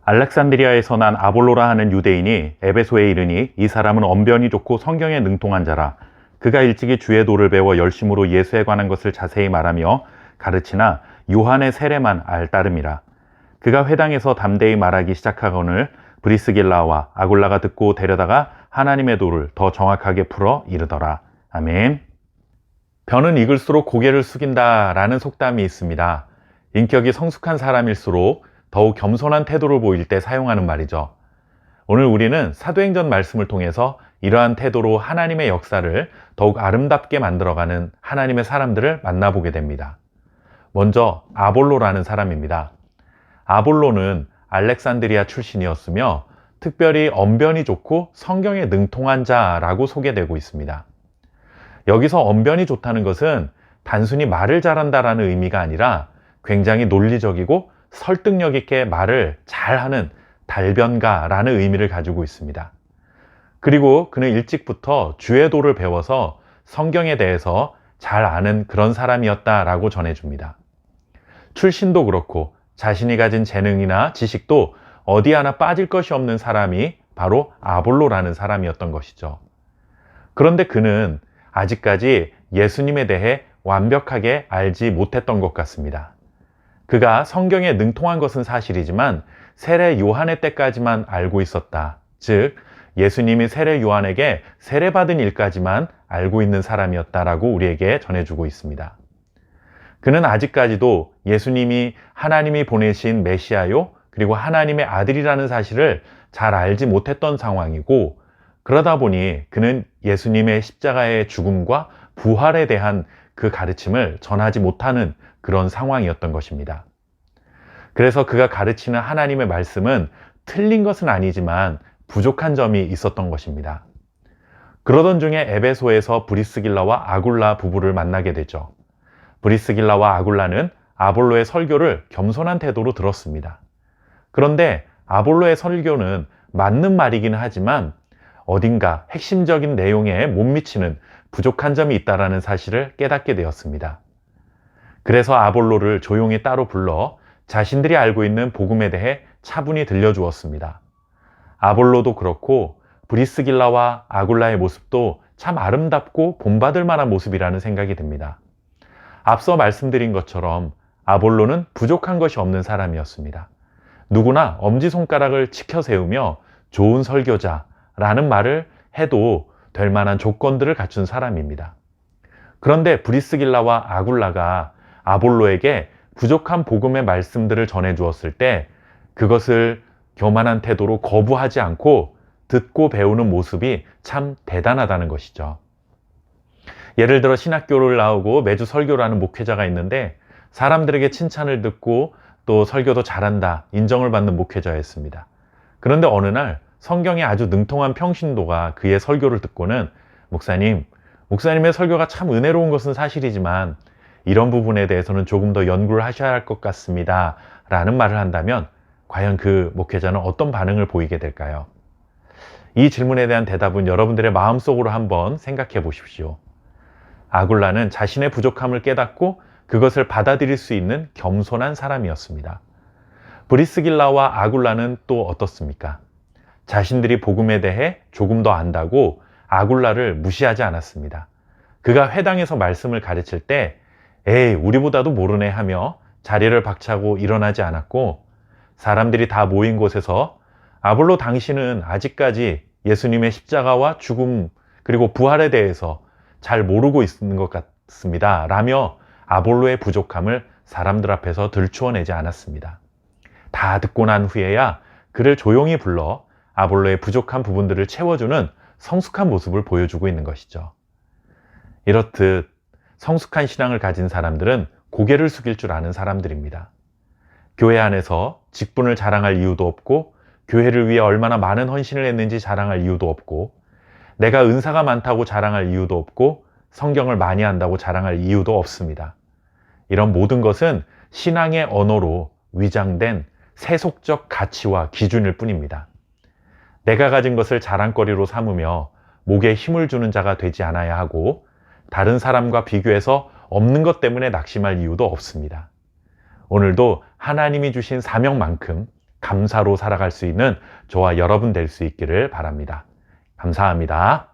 알렉산드리아에서 난 아볼로라 하는 유대인이 에베소에 이르니 이 사람은 언변이 좋고 성경에 능통한 자라. 그가 일찍이 주의 도를 배워 열심으로 예수에 관한 것을 자세히 말하며 가르치나 요한의 세례만 알 따름이라. 그가 회당에서 담대히 말하기 시작하거늘 브리스길라와 아굴라가 듣고 데려다가 하나님의 도를 더 정확하게 풀어 이르더라. 아멘. 벼는 익을수록 고개를 숙인다 라는 속담이 있습니다. 인격이 성숙한 사람일수록 더욱 겸손한 태도를 보일 때 사용하는 말이죠. 오늘 우리는 사도행전 말씀을 통해서 이러한 태도로 하나님의 역사를 더욱 아름답게 만들어가는 하나님의 사람들을 만나보게 됩니다. 먼저 아볼로라는 사람입니다. 아볼로는 알렉산드리아 출신이었으며 특별히 언변이 좋고 성경에 능통한 자라고 소개되고 있습니다. 여기서 언변이 좋다는 것은 단순히 말을 잘한다라는 의미가 아니라 굉장히 논리적이고 설득력 있게 말을 잘하는 달변가라는 의미를 가지고 있습니다. 그리고 그는 일찍부터 주의 도를 배워서 성경에 대해서 잘 아는 그런 사람이었다라고 전해줍니다. 출신도 그렇고 자신이 가진 재능이나 지식도 어디 하나 빠질 것이 없는 사람이 바로 아볼로라는 사람이었던 것이죠. 그런데 그는 아직까지 예수님에 대해 완벽하게 알지 못했던 것 같습니다. 그가 성경에 능통한 것은 사실이지만 세례 요한의 때까지만 알고 있었다. 즉 예수님이 세례 요한에게 세례받은 일까지만 알고 있는 사람이었다라고 우리에게 전해주고 있습니다. 그는 아직까지도 예수님이 하나님이 보내신 메시아요 그리고 하나님의 아들이라는 사실을 잘 알지 못했던 상황이고, 그러다 보니 그는 예수님의 십자가의 죽음과 부활에 대한 그 가르침을 전하지 못하는 그런 상황이었던 것입니다. 그래서 그가 가르치는 하나님의 말씀은 틀린 것은 아니지만 부족한 점이 있었던 것입니다. 그러던 중에 에베소에서 브리스길라와 아굴라 부부를 만나게 되죠. 브리스길라와 아굴라는 아볼로의 설교를 겸손한 태도로 들었습니다. 그런데 아볼로의 설교는 맞는 말이기는 하지만 어딘가 핵심적인 내용에 못 미치는 부족한 점이 있다는 사실을 깨닫게 되었습니다. 그래서 아볼로를 조용히 따로 불러 자신들이 알고 있는 복음에 대해 차분히 들려주었습니다. 아볼로도 그렇고 브리스길라와 아굴라의 모습도 참 아름답고 본받을 만한 모습이라는 생각이 듭니다. 앞서 말씀드린 것처럼 아볼로는 부족한 것이 없는 사람이었습니다. 누구나 엄지손가락을 치켜 세우며 좋은 설교자라는 말을 해도 될 만한 조건들을 갖춘 사람입니다. 그런데 브리스길라와 아굴라가 아볼로에게 부족한 복음의 말씀들을 전해 주었을 때 그것을 교만한 태도로 거부하지 않고 듣고 배우는 모습이 참 대단하다는 것이죠. 예를 들어 신학교를 나오고 매주 설교를 하는 목회자가 있는데 사람들에게 칭찬을 듣고 또 설교도 잘한다 인정을 받는 목회자였습니다. 그런데 어느 날 성경에 아주 능통한 평신도가 그의 설교를 듣고는 목사님의 설교가 참 은혜로운 것은 사실이지만 이런 부분에 대해서는 조금 더 연구를 하셔야 할 것 같습니다 라는 말을 한다면 과연 그 목회자는 어떤 반응을 보이게 될까요? 이 질문에 대한 대답은 여러분들의 마음속으로 한번 생각해 보십시오. 아굴라는 자신의 부족함을 깨닫고 그것을 받아들일 수 있는 겸손한 사람이었습니다. 브리스길라와 아굴라는 또 어떻습니까? 자신들이 복음에 대해 조금 더 안다고 아굴라를 무시하지 않았습니다. 그가 회당에서 말씀을 가르칠 때 에이 우리보다도 모르네 하며 자리를 박차고 일어나지 않았고, 사람들이 다 모인 곳에서 아볼로 당신은 아직까지 예수님의 십자가와 죽음 그리고 부활에 대해서 잘 모르고 있는 것 같습니다 라며 아볼로의 부족함을 사람들 앞에서 들추어내지 않았습니다. 다 듣고 난 후에야 그를 조용히 불러 아볼로의 부족한 부분들을 채워주는 성숙한 모습을 보여주고 있는 것이죠. 이렇듯 성숙한 신앙을 가진 사람들은 고개를 숙일 줄 아는 사람들입니다. 교회 안에서 직분을 자랑할 이유도 없고 교회를 위해 얼마나 많은 헌신을 했는지 자랑할 이유도 없고 내가 은사가 많다고 자랑할 이유도 없고 성경을 많이 안다고 자랑할 이유도 없습니다. 이런 모든 것은 신앙의 언어로 위장된 세속적 가치와 기준일 뿐입니다. 내가 가진 것을 자랑거리로 삼으며 목에 힘을 주는 자가 되지 않아야 하고 다른 사람과 비교해서 없는 것 때문에 낙심할 이유도 없습니다. 오늘도 하나님이 주신 사명만큼 감사로 살아갈 수 있는 저와 여러분 될 수 있기를 바랍니다. 감사합니다.